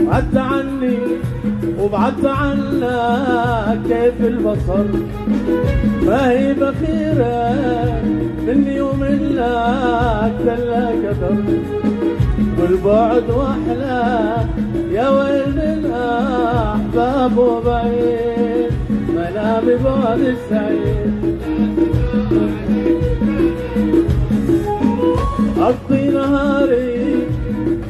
بعدت عني وبعدت عنك كيف البصر، ما هي بخيرة مني ومنك دلة كثر، والبعد واحلى يا ويل الاحباب وبعيد منامي بعد السعيد. اقضي نهاري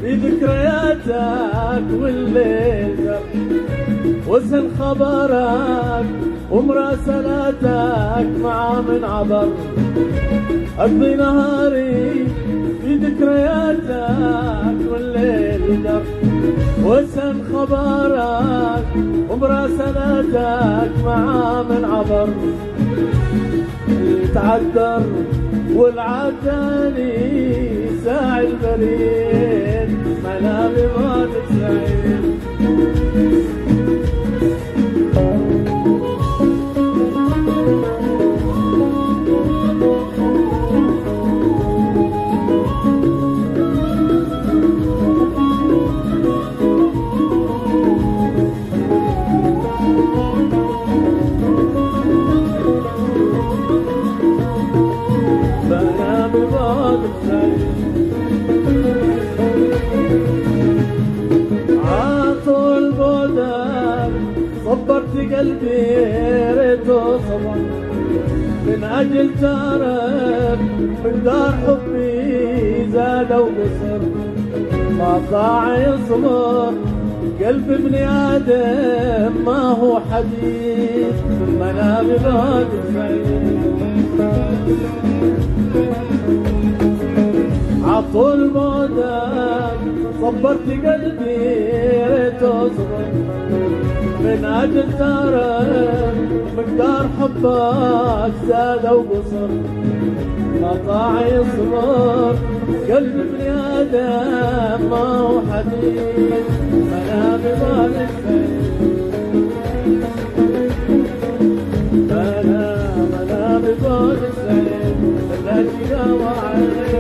بذكرياتك والليل وسن خبرك ومراسلاتك مع من عبر، اقضي نهاري بذكرياتك والليل در وسن خبرك ومراسلاتك مع من عبر، تعذر والعداني ساعي البريد منامي ما تسعيد. عاطل بعدك صبرت قلبي ريته صبر، من أجل تعرف مقدار حبي زاد وقصر، ما ضاع يصبر قلب ابن آدم ما هو حديد منامي بعد السعيد. عطول بعدك صبرت قلبي ريته صبر، من أجل تعرف مقدار حبك زاد وقصر، ما طاع يصبر قلب ابن آدم ما هو حديد منامي بعد السعيد. منامي بعد السعيد لا تجاوى عليك